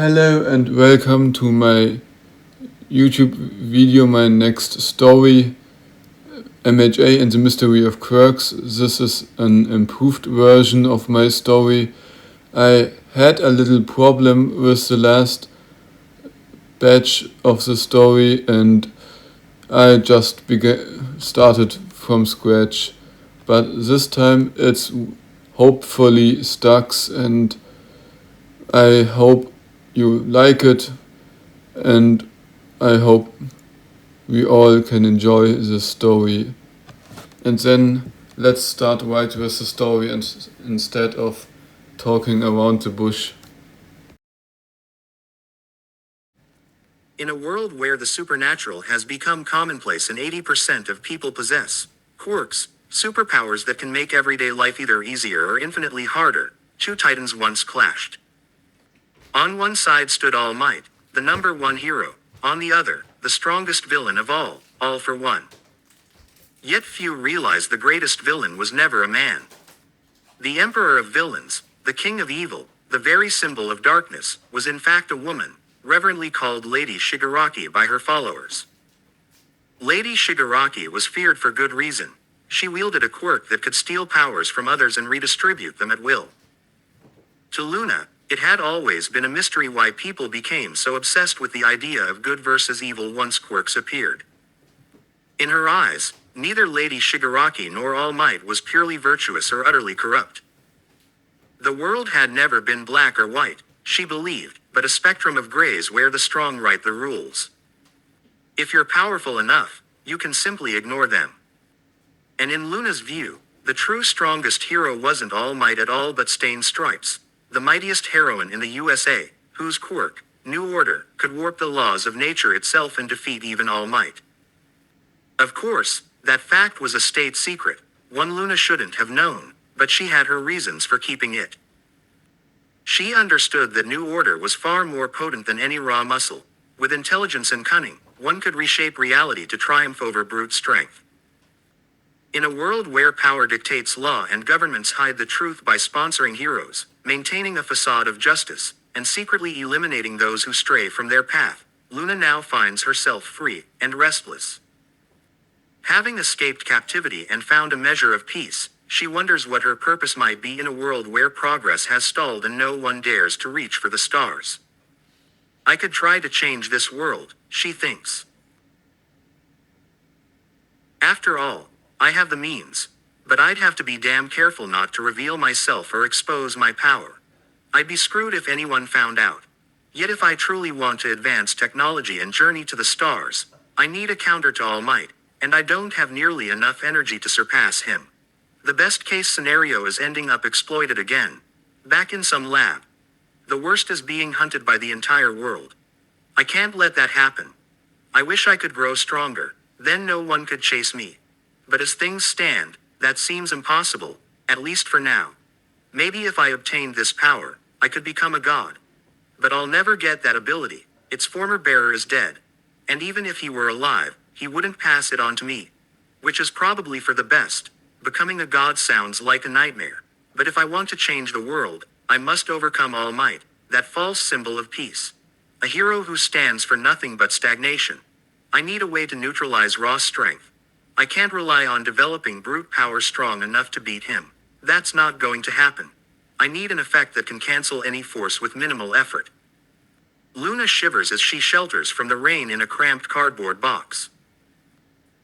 Hello and welcome to my YouTube video, my next story, MHA and the Mystery of Quirks. This is an improved version of my story. I had a little problem with the last batch of the story and I just started from scratch. But this time it's hopefully stuck and I hope you like it and I hope we all can enjoy this story. And then let's start right with the story instead of talking around the bush. In a world where the supernatural has become commonplace and 80% of people possess quirks, superpowers that can make everyday life either easier or infinitely harder, two titans once clashed. On one side stood All Might, the number one hero, on the other, the strongest villain of all for one. Yet few realized the greatest villain was never a man. The emperor of villains, the king of evil, the very symbol of darkness, was in fact a woman, reverently called Lady Shigaraki by her followers. Lady Shigaraki was feared for good reason. She wielded a quirk that could steal powers from others and redistribute them at will. To Luna, it had always been a mystery why people became so obsessed with the idea of good versus evil once quirks appeared. In her eyes, neither Lady Shigaraki nor All Might was purely virtuous or utterly corrupt. The world had never been black or white, she believed, but a spectrum of grays where the strong write the rules. If you're powerful enough, you can simply ignore them. And in Luna's view, the true strongest hero wasn't All Might at all but Stained Stripes, the mightiest heroine in the USA, whose quirk, New Order, could warp the laws of nature itself and defeat even All Might. Of course, that fact was a state secret, one Luna shouldn't have known, but she had her reasons for keeping it. She understood that New Order was far more potent than any raw muscle. With intelligence and cunning, one could reshape reality to triumph over brute strength. In a world where power dictates law and governments hide the truth by sponsoring heroes, maintaining a facade of justice, and secretly eliminating those who stray from their path, Luna now finds herself free and restless. Having escaped captivity and found a measure of peace, she wonders what her purpose might be in a world where progress has stalled and no one dares to reach for the stars. I could try to change this world, she thinks. After all, I have the means, but I'd have to be damn careful not to reveal myself or expose my power. I'd be screwed if anyone found out. Yet if I truly want to advance technology and journey to the stars, I need a counter to All Might, and I don't have nearly enough energy to surpass him. The best case scenario is ending up exploited again, back in some lab. The worst is being hunted by the entire world. I can't let that happen. I wish I could grow stronger, then no one could chase me. But as things stand, that seems impossible, at least for now. Maybe if I obtained this power, I could become a god. But I'll never get that ability, its former bearer is dead. And even if he were alive, he wouldn't pass it on to me. Which is probably for the best. Becoming a god sounds like a nightmare. But if I want to change the world, I must overcome All Might, that false symbol of peace. A hero who stands for nothing but stagnation. I need a way to neutralize raw strength. I can't rely on developing brute power strong enough to beat him. That's not going to happen. I need an effect that can cancel any force with minimal effort. Luna shivers as she shelters from the rain in a cramped cardboard box.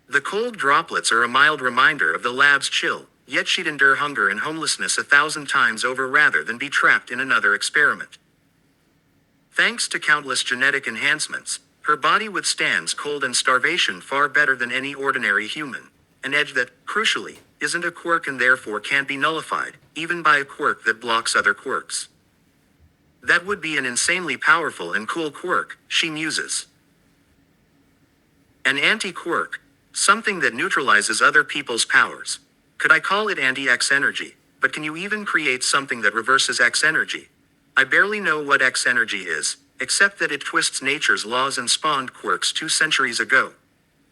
The cold droplets are a mild reminder of the lab's chill, yet she'd endure hunger and homelessness 1,000 times over rather than be trapped in another experiment. Thanks to countless genetic enhancements, her body withstands cold and starvation far better than any ordinary human, an edge that, crucially, isn't a quirk and therefore can't be nullified, even by a quirk that blocks other quirks. That would be an insanely powerful and cool quirk, she muses. An anti-quirk, something that neutralizes other people's powers. Could I call it anti-X energy? But can you even create something that reverses X energy? I barely know what X energy is, except that it twists nature's laws and spawned quirks 2 centuries ago.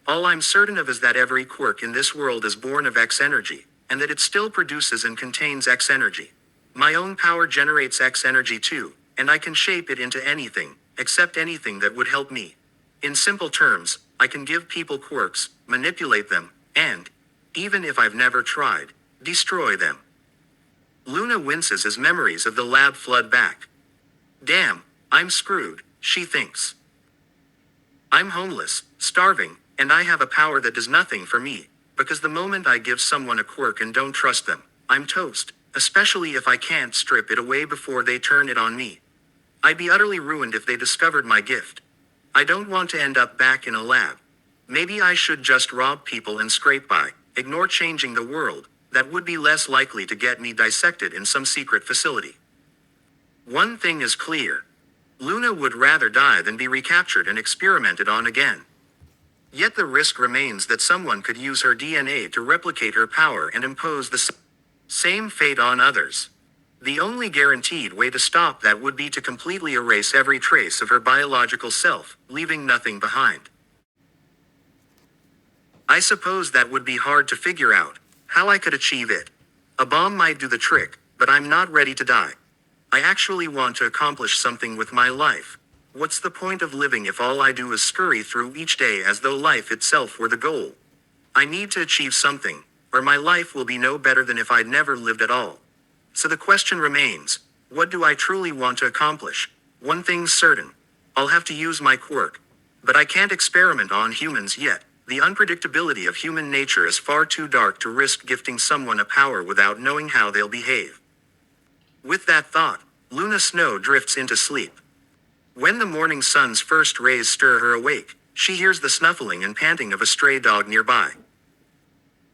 All I'm certain of is that every quirk in this world is born of X energy, and that it still produces and contains X energy. My own power generates X energy too, and I can shape it into anything, except anything that would help me. In simple terms, I can give people quirks, manipulate them, and, even if I've never tried, destroy them. Luna winces as memories of the lab flood back. Damn, I'm screwed, she thinks. I'm homeless, starving, and I have a power that does nothing for me, because the moment I give someone a quirk and don't trust them, I'm toast, especially if I can't strip it away before they turn it on me. I'd be utterly ruined if they discovered my gift. I don't want to end up back in a lab. Maybe I should just rob people and scrape by, ignore changing the world. That would be less likely to get me dissected in some secret facility. One thing is clear. Luna would rather die than be recaptured and experimented on again. Yet the risk remains that someone could use her DNA to replicate her power and impose the same fate on others. The only guaranteed way to stop that would be to completely erase every trace of her biological self, leaving nothing behind. I suppose that would be hard to figure out, how I could achieve it. A bomb might do the trick, but I'm not ready to die. I actually want to accomplish something with my life. What's the point of living if all I do is scurry through each day as though life itself were the goal? I need to achieve something, or my life will be no better than if I'd never lived at all. So the question remains, what do I truly want to accomplish? One thing's certain. I'll have to use my quirk. But I can't experiment on humans yet. The unpredictability of human nature is far too dark to risk gifting someone a power without knowing how they'll behave. With that thought, Luna Snow drifts into sleep. When the morning sun's first rays stir her awake, she hears the snuffling and panting of a stray dog nearby.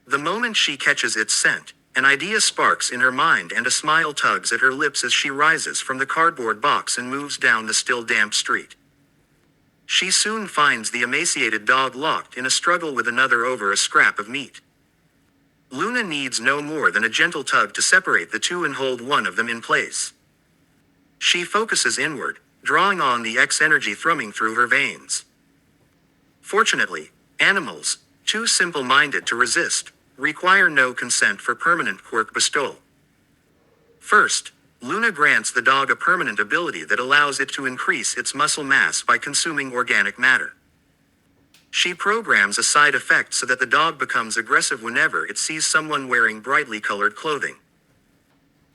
The moment she catches its scent, an idea sparks in her mind and a smile tugs at her lips as she rises from the cardboard box and moves down the still damp street. She soon finds the emaciated dog locked in a struggle with another over a scrap of meat. Luna needs no more than a gentle tug to separate the two and hold one of them in place. She focuses inward, drawing on the X energy thrumming through her veins. Fortunately, animals, too simple-minded to resist, require no consent for permanent quirk bestowal. First, Luna grants the dog a permanent ability that allows it to increase its muscle mass by consuming organic matter. She programs a side effect so that the dog becomes aggressive whenever it sees someone wearing brightly colored clothing.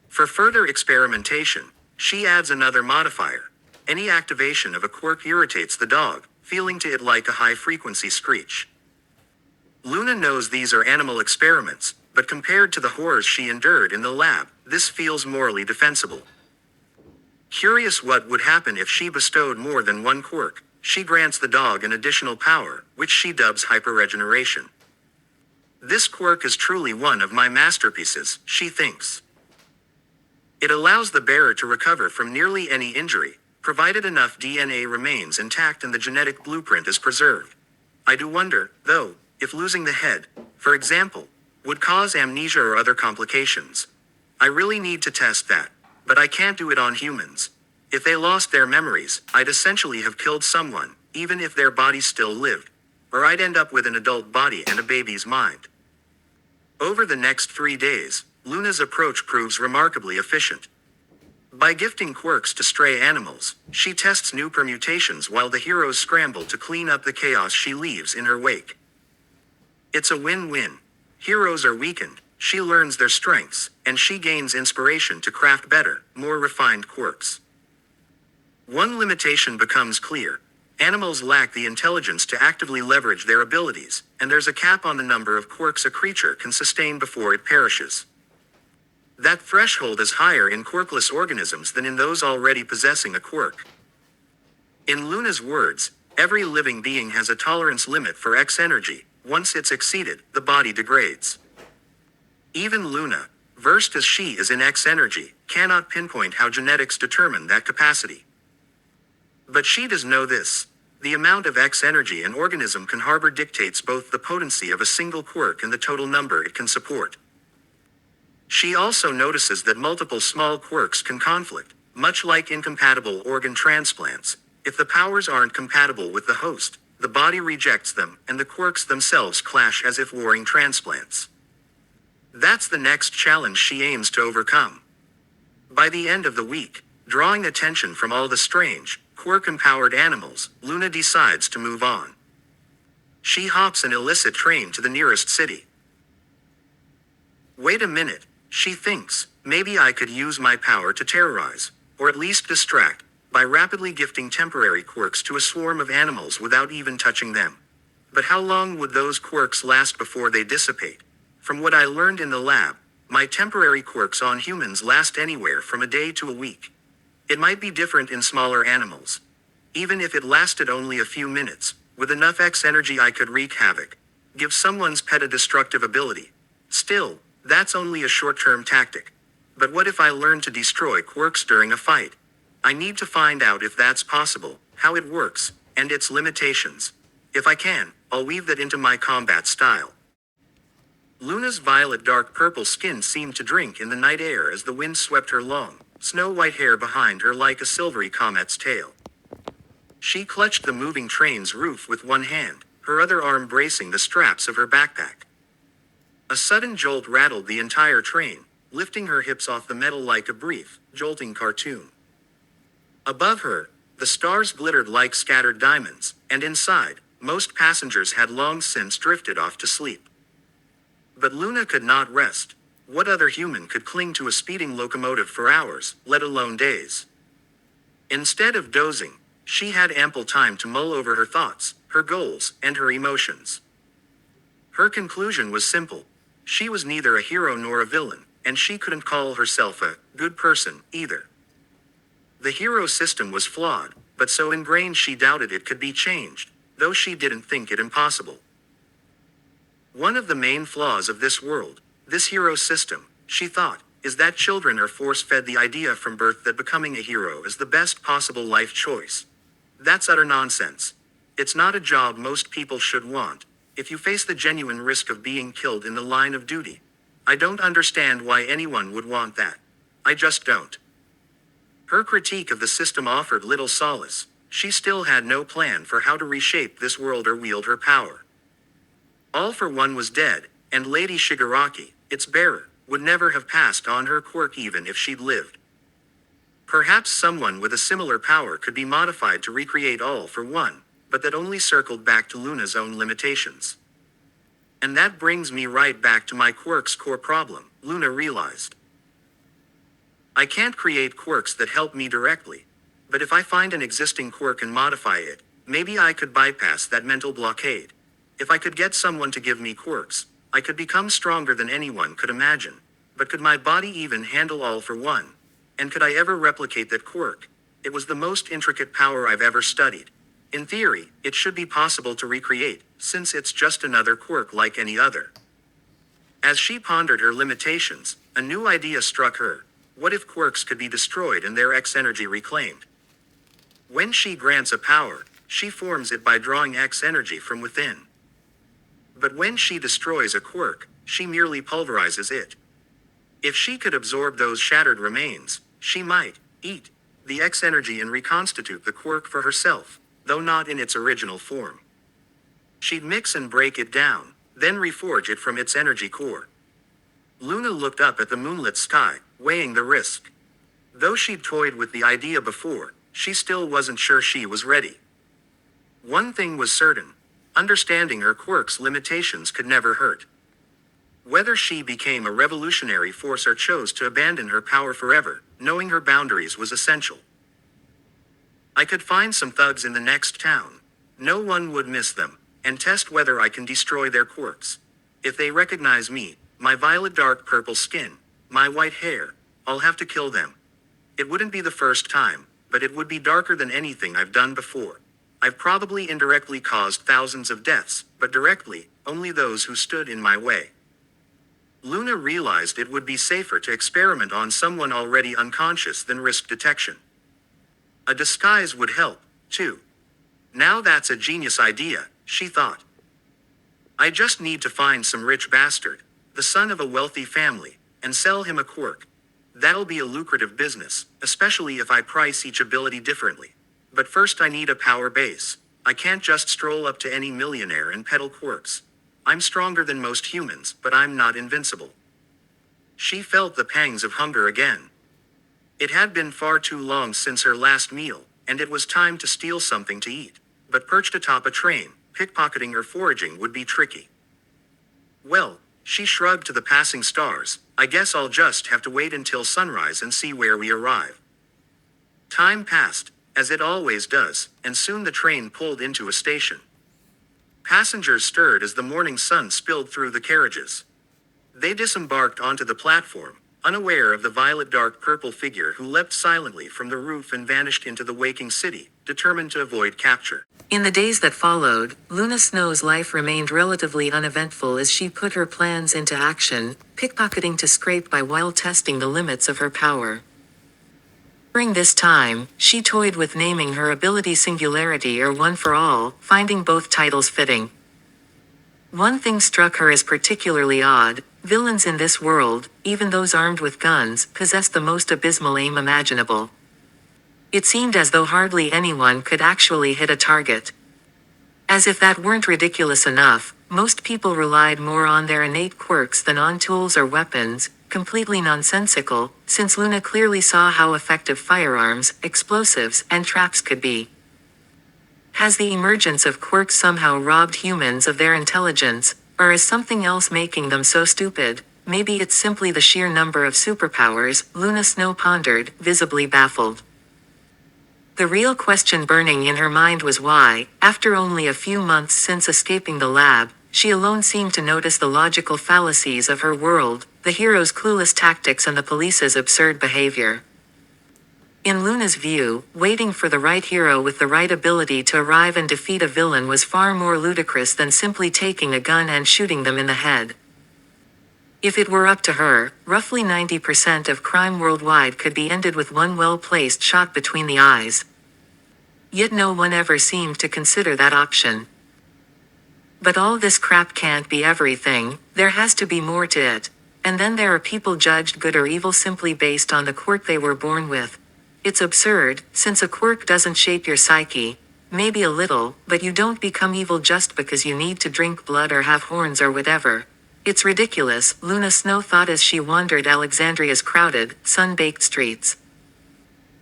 For further experimentation, she adds another modifier. Any activation of a quirk irritates the dog, feeling to it like a high-frequency screech. Luna knows these are animal experiments, but compared to the horrors she endured in the lab, this feels morally defensible. Curious what would happen if she bestowed more than one quirk, she grants the dog an additional power, which she dubs hyperregeneration. This quirk is truly one of my masterpieces, she thinks. It allows the bearer to recover from nearly any injury, provided enough DNA remains intact and the genetic blueprint is preserved. I do wonder, though, if losing the head, for example, would cause amnesia or other complications. I really need to test that, but I can't do it on humans. If they lost their memories, I'd essentially have killed someone, even if their body still lived. Or I'd end up with an adult body and a baby's mind. Over the next 3 days, Luna's approach proves remarkably efficient. By gifting quirks to stray animals, she tests new permutations while the heroes scramble to clean up the chaos she leaves in her wake. It's a win-win. Heroes are weakened, she learns their strengths, and she gains inspiration to craft better, more refined quirks. One limitation becomes clear. Animals lack the intelligence to actively leverage their abilities, and there's a cap on the number of quirks a creature can sustain before it perishes. That threshold is higher in quirkless organisms than in those already possessing a quirk. In Luna's words, every living being has a tolerance limit for X energy. Once it's exceeded, the body degrades. Even Luna, versed as she is in X energy, cannot pinpoint how genetics determine that capacity. But she does know this. The amount of X energy an organism can harbor dictates both the potency of a single quirk and the total number it can support. She also notices that multiple small quirks can conflict, much like incompatible organ transplants. If the powers aren't compatible with the host, the body rejects them, and the quirks themselves clash as if warring transplants. That's the next challenge she aims to overcome. By the end of the week, Drawing attention from all the strange, quirk-empowered animals, Luna decides to move on. She hops an illicit train to the nearest city. Wait a minute, she thinks, maybe I could use my power to terrorize, or at least distract, by rapidly gifting temporary quirks to a swarm of animals without even touching them. But how long would those quirks last before they dissipate? From what I learned in the lab, my temporary quirks on humans last anywhere from a day to a week. It might be different in smaller animals. Even if it lasted only a few minutes, with enough X energy I could wreak havoc. Give someone's pet a destructive ability. Still, that's only a short-term tactic. But what if I learn to destroy quirks during a fight? I need to find out if that's possible, how it works, and its limitations. If I can, I'll weave that into my combat style. Luna's violet dark purple skin seemed to drink in the night air as the wind swept her long, snow-white hair behind her like a silvery comet's tail. She clutched the moving train's roof with one hand, her other arm bracing the straps of her backpack. A sudden jolt rattled the entire train, lifting her hips off the metal like a brief, jolting cartoon. Above her, the stars glittered like scattered diamonds, and inside, most passengers had long since drifted off to sleep. But Luna could not rest. What other human could cling to a speeding locomotive for hours, let alone days? Instead of dozing, she had ample time to mull over her thoughts, her goals, and her emotions. Her conclusion was simple. She was neither a hero nor a villain, and she couldn't call herself a good person, either. The hero system was flawed, but so ingrained she doubted it could be changed, though she didn't think it impossible. One of the main flaws of this world, this hero system, she thought, is that children are force-fed the idea from birth that becoming a hero is the best possible life choice. That's utter nonsense. It's not a job most people should want, if you face the genuine risk of being killed in the line of duty. I don't understand why anyone would want that. I just don't. Her critique of the system offered little solace. She still had no plan for how to reshape this world or wield her power. All for One was dead, and Lady Shigaraki, its bearer, would never have passed on her quirk even if she'd lived. Perhaps someone with a similar power could be modified to recreate All for One, but that only circled back to Luna's own limitations. And that brings me right back to my quirk's core problem, Luna realized. I can't create quirks that help me directly, but if I find an existing quirk and modify it, maybe I could bypass that mental blockade. If I could get someone to give me quirks, I could become stronger than anyone could imagine. But could my body even handle All for One? And could I ever replicate that quirk? It was the most intricate power I've ever studied. In theory, it should be possible to recreate, since it's just another quirk like any other. As she pondered her limitations, a new idea struck her. What if quirks could be destroyed and their X energy reclaimed? When she grants a power, she forms it by drawing X energy from within. But when she destroys a quirk, she merely pulverizes it. If she could absorb those shattered remains, she might eat the X energy and reconstitute the quirk for herself, though not in its original form. She'd mix and break it down, then reforge it from its energy core. Luna looked up at the moonlit sky, weighing the risk. Though she'd toyed with the idea before, she still wasn't sure she was ready. One thing was certain. Understanding her quirk's limitations could never hurt. Whether she became a revolutionary force or chose to abandon her power forever, knowing her boundaries was essential. I could find some thugs in the next town. No one would miss them, and test whether I can destroy their quirks. If they recognize me, my violet dark purple skin, my white hair, I'll have to kill them. It wouldn't be the first time, but it would be darker than anything I've done before. I've probably indirectly caused thousands of deaths, but directly, only those who stood in my way. Luna realized it would be safer to experiment on someone already unconscious than risk detection. A disguise would help, too. Now that's a genius idea, she thought. I just need to find some rich bastard, the son of a wealthy family, and sell him a quirk. That'll be a lucrative business, especially if I price each ability differently. But first I need a power base. I can't just stroll up to any millionaire and peddle quirks. I'm stronger than most humans, but I'm not invincible. She felt the pangs of hunger again. It had been far too long since her last meal, and it was time to steal something to eat. But perched atop a train, pickpocketing or foraging would be tricky. Well, she shrugged to the passing stars, I guess I'll just have to wait until sunrise and see where we arrive. Time passed, as it always does, and soon the train pulled into a station. Passengers stirred as the morning sun spilled through the carriages. They disembarked onto the platform, unaware of the violet dark purple figure who leapt silently from the roof and vanished into the waking city, determined to avoid capture. In the days that followed, Luna Snow's life remained relatively uneventful as she put her plans into action, pickpocketing to scrape by while testing the limits of her power. During this time, she toyed with naming her ability Singularity or One for All, finding both titles fitting. One thing struck her as particularly odd: villains in this world, even those armed with guns, possessed the most abysmal aim imaginable. It seemed as though hardly anyone could actually hit a target. As if that weren't ridiculous enough, most people relied more on their innate quirks than on tools or weapons, completely nonsensical, since Luna clearly saw how effective firearms, explosives, and traps could be. Has the emergence of quirks somehow robbed humans of their intelligence, or is something else making them so stupid? Maybe it's simply the sheer number of superpowers, Luna Snow pondered, visibly baffled. The real question burning in her mind was why, after only a few months since escaping the lab, she alone seemed to notice the logical fallacies of her world, the hero's clueless tactics and the police's absurd behavior. In Luna's view, waiting for the right hero with the right ability to arrive and defeat a villain was far more ludicrous than simply taking a gun and shooting them in the head. If it were up to her, roughly 90% of crime worldwide could be ended with one well-placed shot between the eyes. Yet no one ever seemed to consider that option. But all this crap can't be everything, there has to be more to it. And then there are people judged good or evil simply based on the quirk they were born with. It's absurd, since a quirk doesn't shape your psyche. Maybe a little, but you don't become evil just because you need to drink blood or have horns or whatever. It's ridiculous, Luna Snow thought as she wandered Alexandria's crowded, sun-baked streets.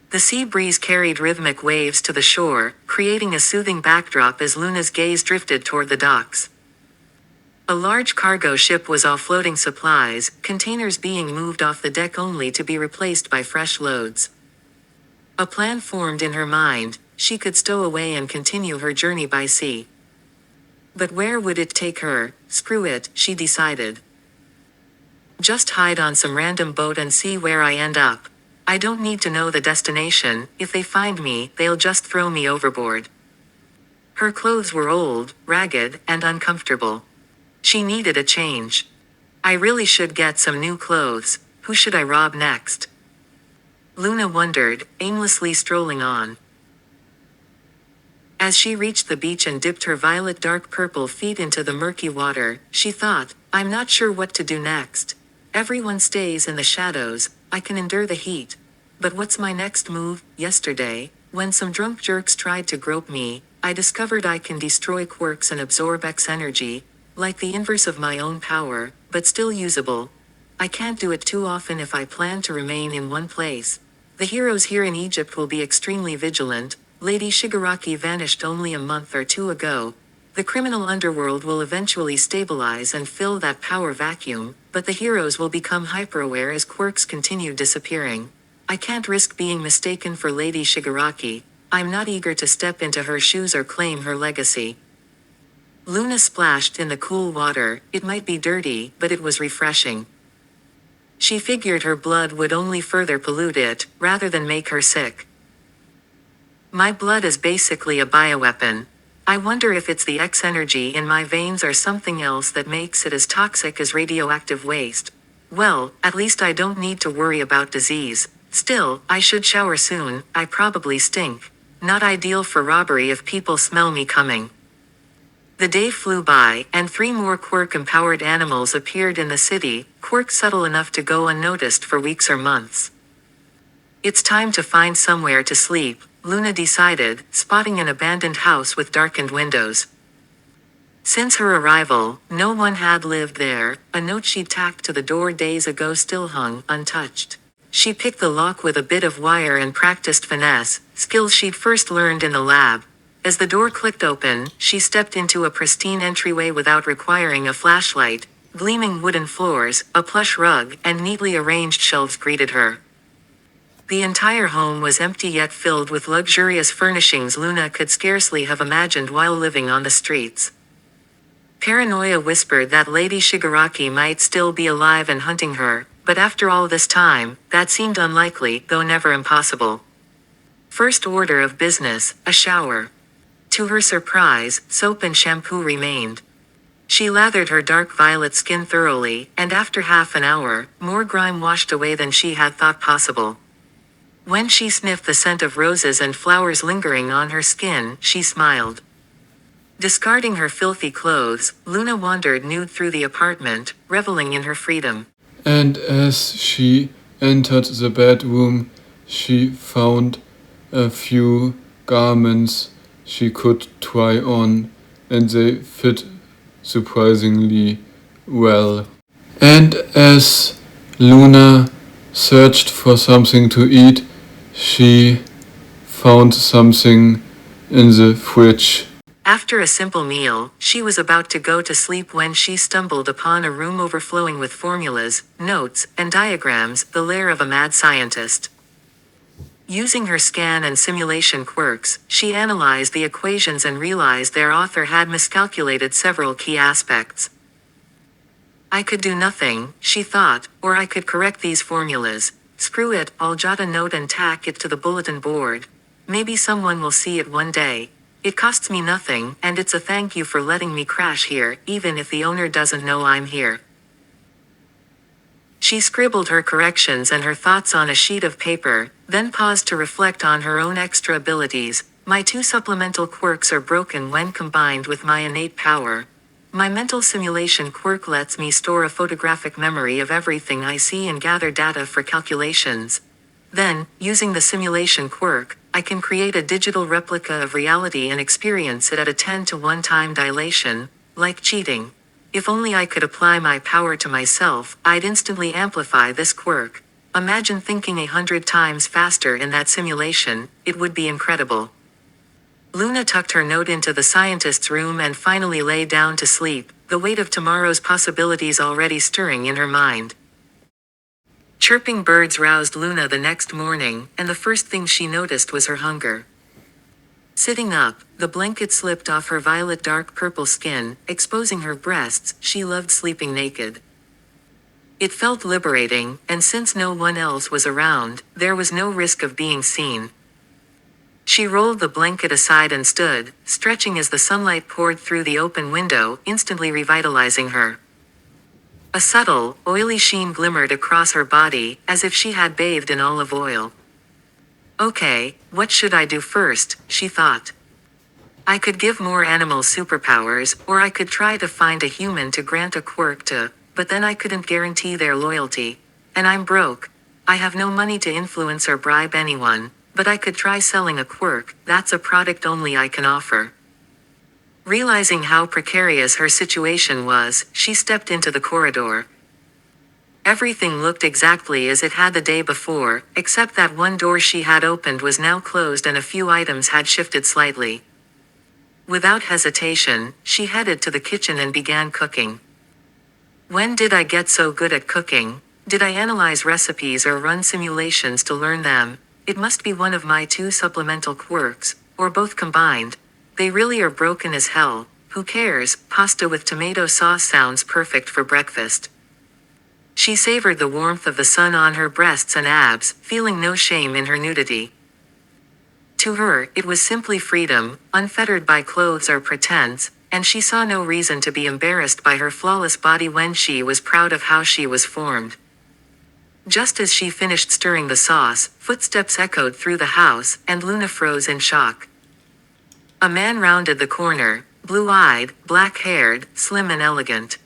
The sea breeze carried rhythmic waves to the shore, creating a soothing backdrop as Luna's gaze drifted toward the docks. A large cargo ship was offloading supplies, containers being moved off the deck only to be replaced by fresh loads. A plan formed in her mind: she could stow away and continue her journey by sea. But where would it take her? Screw it, she decided. Just hide on some random boat and see where I end up. I don't need to know the destination. If they find me, they'll just throw me overboard. Her clothes were old, ragged, and uncomfortable. She needed a change. I really should get some new clothes. Who should I rob next? Luna wondered, aimlessly strolling on. As she reached the beach and dipped her violet dark purple feet into the murky water, she thought, I'm not sure what to do next. Everyone stays in the shadows, I can endure the heat. But what's my next move? Yesterday, when some drunk jerks tried to grope me, I discovered I can destroy quirks and absorb X energy, like the inverse of my own power, but still usable. I can't do it too often if I plan to remain in one place. The heroes here in Egypt will be extremely vigilant. Lady Shigaraki vanished only a month or two ago. The criminal underworld will eventually stabilize and fill that power vacuum, but the heroes will become hyper-aware as quirks continue disappearing. I can't risk being mistaken for Lady Shigaraki. I'm not eager to step into her shoes or claim her legacy. Luna splashed in the cool water. It might be dirty, but it was refreshing. She figured her blood would only further pollute it, rather than make her sick. My blood is basically a bioweapon. I wonder if it's the X energy in my veins or something else that makes it as toxic as radioactive waste. Well, at least I don't need to worry about disease. Still, I should shower soon. I probably stink. Not ideal for robbery if people smell me coming. The day flew by, and 3 more quirk-empowered animals appeared in the city, quirks subtle enough to go unnoticed for weeks or months. It's time to find somewhere to sleep, Luna decided, spotting an abandoned house with darkened windows. Since her arrival, no one had lived there. A note she'd tacked to the door days ago still hung, untouched. she picked the lock with a bit of wire and practiced finesse, skills she'd first learned in the lab. As the door clicked open, she stepped into a pristine entryway without requiring a flashlight. Gleaming wooden floors, a plush rug, and neatly arranged shelves greeted her. The entire home was empty yet filled with luxurious furnishings Luna could scarcely have imagined while living on the streets. Paranoia whispered that Lady Shigaraki might still be alive and hunting her, but after all this time, that seemed unlikely, though never impossible. First order of business, a shower. To her surprise, soap and shampoo remained. She lathered her dark violet skin thoroughly, and after half an hour, more grime washed away than she had thought possible. When she sniffed the scent of roses and flowers lingering on her skin, she smiled. Discarding her filthy clothes, Luna wandered nude through the apartment, reveling in her freedom. And as she entered the bedroom, she found a few garments she could try on, and they fit surprisingly well. And as Luna searched for something to eat, she found something in the fridge. After a simple meal, she was about to go to sleep when she stumbled upon a room overflowing with formulas, notes, and diagrams, the lair of a mad scientist. Using her scan and simulation quirks, she analyzed the equations and realized their author had miscalculated several key aspects. I could do nothing, she thought, or I could correct these formulas. Screw it, I'll jot a note and tack it to the bulletin board. Maybe someone will see it one day. It costs me nothing, and it's a thank you for letting me crash here, even if the owner doesn't know I'm here. She scribbled her corrections and her thoughts on a sheet of paper, then paused to reflect on her own extra abilities. My 2 supplemental quirks are broken when combined with my innate power. My mental simulation quirk lets me store a photographic memory of everything I see and gather data for calculations. Then, using the simulation quirk, I can create a digital replica of reality and experience it at a 10-to-1 time dilation, like cheating. If only I could apply my power to myself, I'd instantly amplify this quirk. Imagine thinking 100 times faster in that simulation, it would be incredible. Luna tucked her note into the scientist's room and finally lay down to sleep, the weight of tomorrow's possibilities already stirring in her mind. Chirping birds roused Luna the next morning, and the first thing she noticed was her hunger. Sitting up, the blanket slipped off her violet dark purple skin, exposing her breasts. She loved sleeping naked. It felt liberating, and since no one else was around, there was no risk of being seen. She rolled the blanket aside and stood, stretching as the sunlight poured through the open window, instantly revitalizing her. A subtle, oily sheen glimmered across her body, as if she had bathed in olive oil. Okay, what should I do first, she thought. I could give more animals superpowers, or I could try to find a human to grant a quirk to, but then I couldn't guarantee their loyalty. And I'm broke. I have no money to influence or bribe anyone, but I could try selling a quirk. That's a product only I can offer. Realizing how precarious her situation was, she stepped into the corridor. Everything looked exactly as it had the day before, except that one door she had opened was now closed and a few items had shifted slightly. Without hesitation, she headed to the kitchen and began cooking. When did I get so good at cooking? Did I analyze recipes or run simulations to learn them? It must be one of my 2 supplemental quirks, or both combined. They really are broken as hell. Who cares? Pasta with tomato sauce sounds perfect for breakfast. She savored the warmth of the sun on her breasts and abs, feeling no shame in her nudity. To her, it was simply freedom, unfettered by clothes or pretense, and she saw no reason to be embarrassed by her flawless body when she was proud of how she was formed. Just as she finished stirring the sauce, footsteps echoed through the house, and Luna froze in shock. A man rounded the corner, blue-eyed, black-haired, slim and elegant.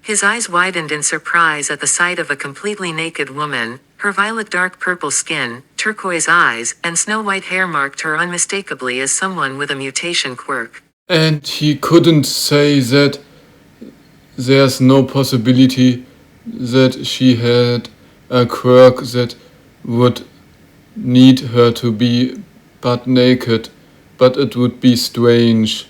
His eyes widened in surprise at the sight of a completely naked woman. Her violet dark purple skin, turquoise eyes, and snow-white hair marked her unmistakably as someone with a mutation quirk. And he couldn't say that there's no possibility that she had a quirk that would need her to be butt naked, but it would be strange,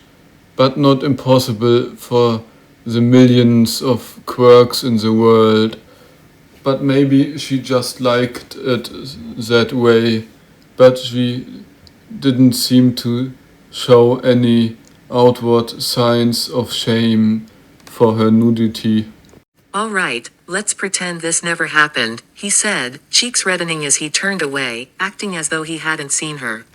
but not impossible for the millions of quirks in the world. But maybe she just liked it that way, but she didn't seem to show any outward signs of shame for her nudity. All right, let's pretend this never happened, he said, cheeks reddening as he turned away, acting as though he hadn't seen her.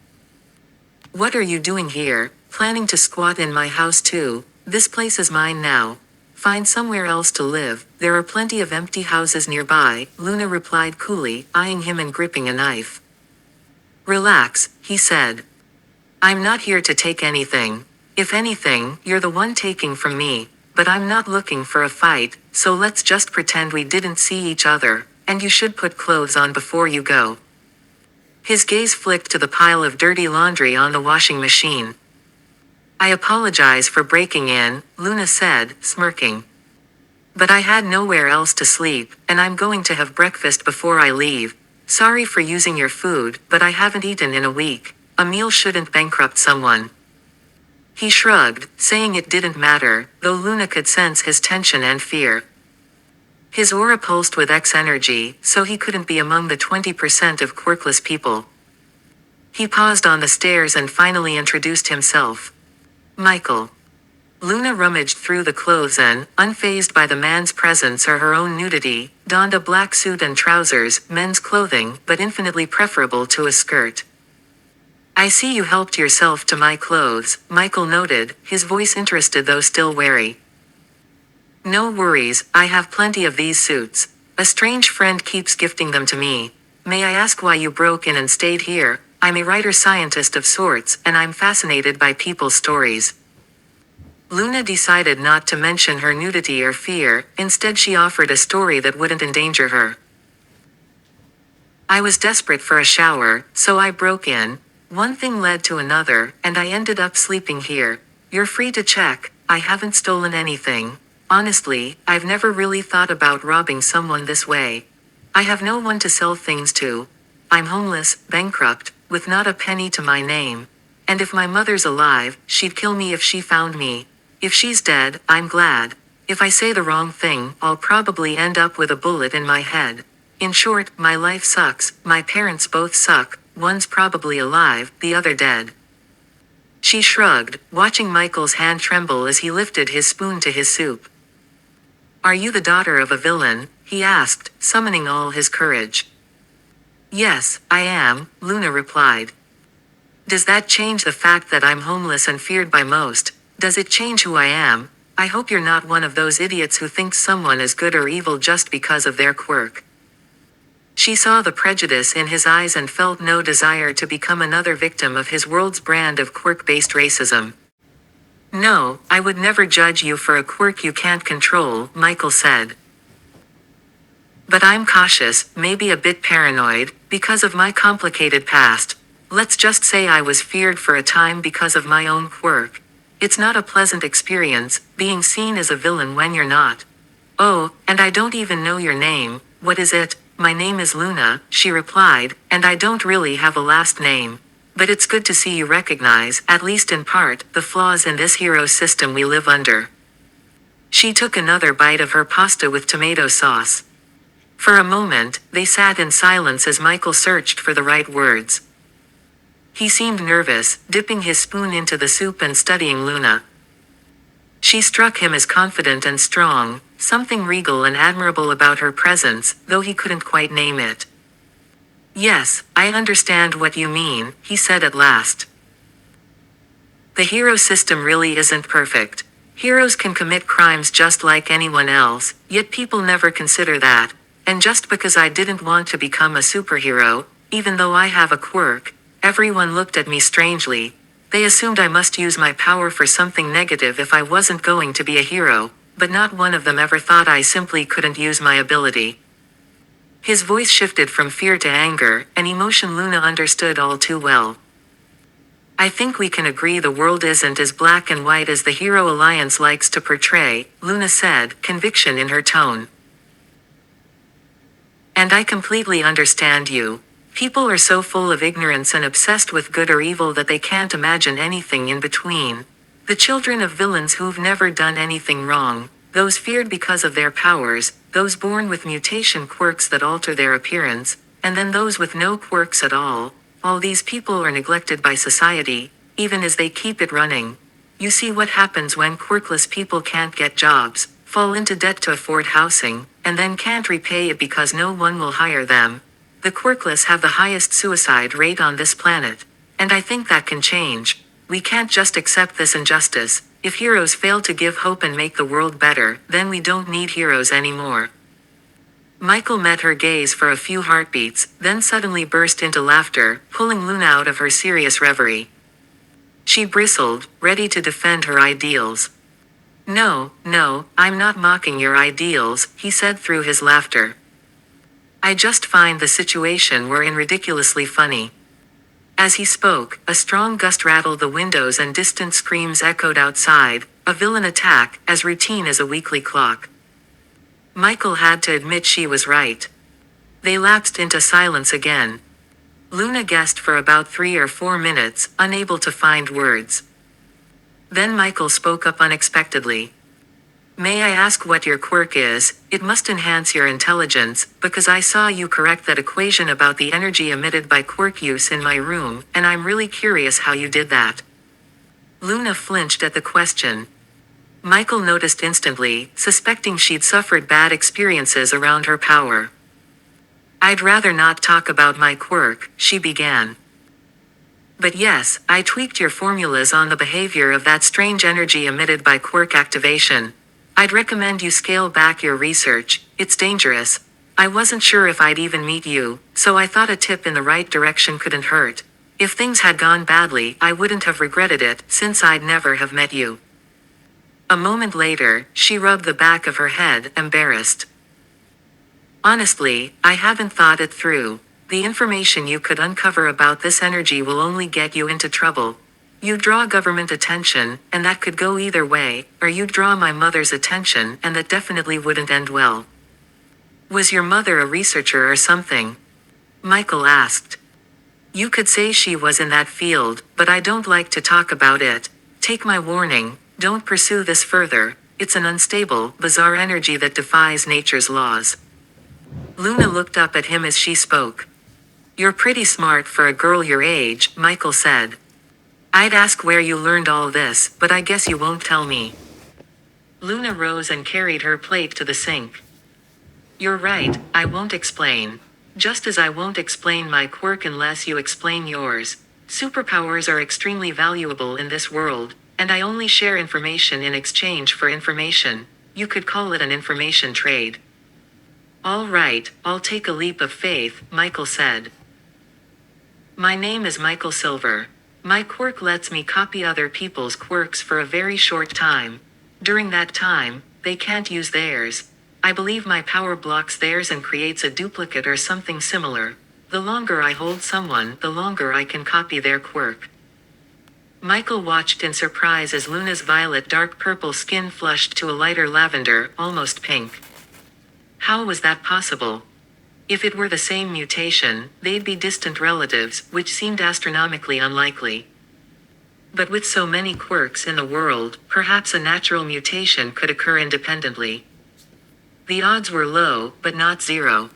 What are you doing here, planning to squat in my house too? This place is mine now. Find somewhere else to live, there are plenty of empty houses nearby, Luna replied coolly, eyeing him and gripping a knife. Relax, he said. I'm not here to take anything. If anything, you're the one taking from me. But I'm not looking for a fight, so let's just pretend we didn't see each other, and you should put clothes on before you go. His gaze flicked to the pile of dirty laundry on the washing machine. I apologize for breaking in, Luna said, smirking. But I had nowhere else to sleep, and I'm going to have breakfast before I leave. Sorry for using your food, but I haven't eaten in a week. A meal shouldn't bankrupt someone. He shrugged, saying it didn't matter, though Luna could sense his tension and fear. His aura pulsed with X energy, so he couldn't be among the 20% of quirkless people. He paused on the stairs and finally introduced himself. Michael. Luna rummaged through the clothes and, unfazed by the man's presence or her own nudity, donned a black suit and trousers, men's clothing, but infinitely preferable to a skirt. I see you helped yourself to my clothes, Michael noted, his voice interested though still wary. No worries, I have plenty of these suits. A strange friend keeps gifting them to me. May I ask why you broke in and stayed here? I'm a writer-scientist of sorts, and I'm fascinated by people's stories. Luna decided not to mention her nudity or fear, instead she offered a story that wouldn't endanger her. I was desperate for a shower, so I broke in. One thing led to another, and I ended up sleeping here. You're free to check, I haven't stolen anything. Honestly, I've never really thought about robbing someone this way. I have no one to sell things to. I'm homeless, bankrupt, with not a penny to my name. And if my mother's alive, she'd kill me if she found me. If she's dead, I'm glad. If I say the wrong thing, I'll probably end up with a bullet in my head. In short, my life sucks, my parents both suck. One's probably alive, the other dead. She shrugged, watching Michael's hand tremble as he lifted his spoon to his soup. Are you the daughter of a villain? He asked, summoning all his courage. Yes, I am, Luna replied. Does that change the fact that I'm homeless and feared by most? Does it change who I am? I hope you're not one of those idiots who thinks someone is good or evil just because of their quirk. She saw the prejudice in his eyes and felt no desire to become another victim of his world's brand of quirk-based racism. No, I would never judge you for a quirk you can't control, Michael said. But I'm cautious, maybe a bit paranoid, because of my complicated past. Let's just say I was feared for a time because of my own quirk. It's not a pleasant experience, being seen as a villain when you're not. Oh, and I don't even know your name, what is it? My name is Luna, she replied, and I don't really have a last name. But it's good to see you recognize, at least in part, the flaws in this hero system we live under. She took another bite of her pasta with tomato sauce. For a moment, they sat in silence as Michael searched for the right words. He seemed nervous, dipping his spoon into the soup and studying Luna. She struck him as confident and strong, something regal and admirable about her presence, though he couldn't quite name it. Yes, I understand what you mean, he said at last. The hero system really isn't perfect. Heroes can commit crimes just like anyone else, yet people never consider that. And just because I didn't want to become a superhero, even though I have a quirk, everyone looked at me strangely. They assumed I must use my power for something negative if I wasn't going to be a hero, but not one of them ever thought I simply couldn't use my ability. His voice shifted from fear to anger, an emotion Luna understood all too well. I think we can agree the world isn't as black and white as the Hero Alliance likes to portray, Luna said, conviction in her tone. And I completely understand you. People are so full of ignorance and obsessed with good or evil that they can't imagine anything in between. The children of villains who've never done anything wrong, those feared because of their powers, those born with mutation quirks that alter their appearance, and then those with no quirks at all these people are neglected by society, even as they keep it running. You see what happens when quirkless people can't get jobs, fall into debt to afford housing, and then can't repay it because no one will hire them. The quirkless have the highest suicide rate on this planet. And I think that can change. We can't just accept this injustice. If heroes fail to give hope and make the world better, then we don't need heroes anymore. Michael met her gaze for a few heartbeats, then suddenly burst into laughter, pulling Luna out of her serious reverie. She bristled, ready to defend her ideals. No, I'm not mocking your ideals, he said through his laughter. I just find the situation we're in ridiculously funny. As he spoke, a strong gust rattled the windows and distant screams echoed outside, a villain attack, as routine as a weekly clock. Michael had to admit she was right. They lapsed into silence again. Luna guessed for about 3 or 4 minutes, unable to find words. Then Michael spoke up unexpectedly. May I ask what your quirk is? It must enhance your intelligence, because I saw you correct that equation about the energy emitted by quirk use in my room, and I'm really curious how you did that. Luna flinched at the question. Michael noticed instantly, suspecting she'd suffered bad experiences around her power. I'd rather not talk about my quirk, she began. But yes, I tweaked your formulas on the behavior of that strange energy emitted by quirk activation. I'd recommend you scale back your research, it's dangerous. I wasn't sure if I'd even meet you, so I thought a tip in the right direction couldn't hurt. If things had gone badly, I wouldn't have regretted it, since I'd never have met you. A moment later, she rubbed the back of her head, embarrassed. Honestly, I haven't thought it through. The information you could uncover about this energy will only get you into trouble. You draw government attention, and that could go either way, or you'd draw my mother's attention, and that definitely wouldn't end well. Was your mother a researcher or something? Michael asked. You could say she was in that field, but I don't like to talk about it. Take my warning, don't pursue this further. It's an unstable, bizarre energy that defies nature's laws. Luna looked up at him as she spoke. You're pretty smart for a girl your age, Michael said. I'd ask where you learned all this, but I guess you won't tell me. Luna rose and carried her plate to the sink. You're right, I won't explain. Just as I won't explain my quirk unless you explain yours. Superpowers are extremely valuable in this world, and I only share information in exchange for information. You could call it an information trade. All right, I'll take a leap of faith, Michael said. My name is Michael Silver. My quirk lets me copy other people's quirks for a very short time. During that time, they can't use theirs. I believe my power blocks theirs and creates a duplicate or something similar. The longer I hold someone, the longer I can copy their quirk. Michael watched in surprise as Luna's violet dark purple skin flushed to a lighter lavender, almost pink. How was that possible? If it were the same mutation, they'd be distant relatives, which seemed astronomically unlikely. But with so many quirks in the world, perhaps a natural mutation could occur independently. The odds were low, but not zero.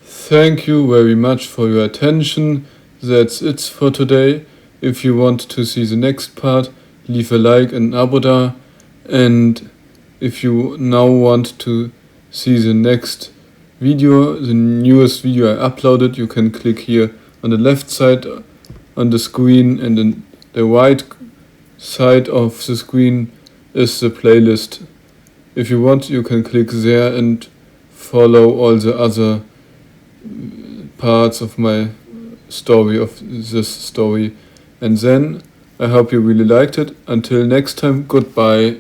Thank you very much for your attention. That's it for today. If you want to see the next part, leave a like and an abo. And if you now want to see the next video, the newest video I uploaded, you can click here on the left side on the screen, and in the right side of the screen is the playlist. If you want, you can click there and follow all the other parts of my story, of this story. And then I hope you really liked it. Until next time, goodbye.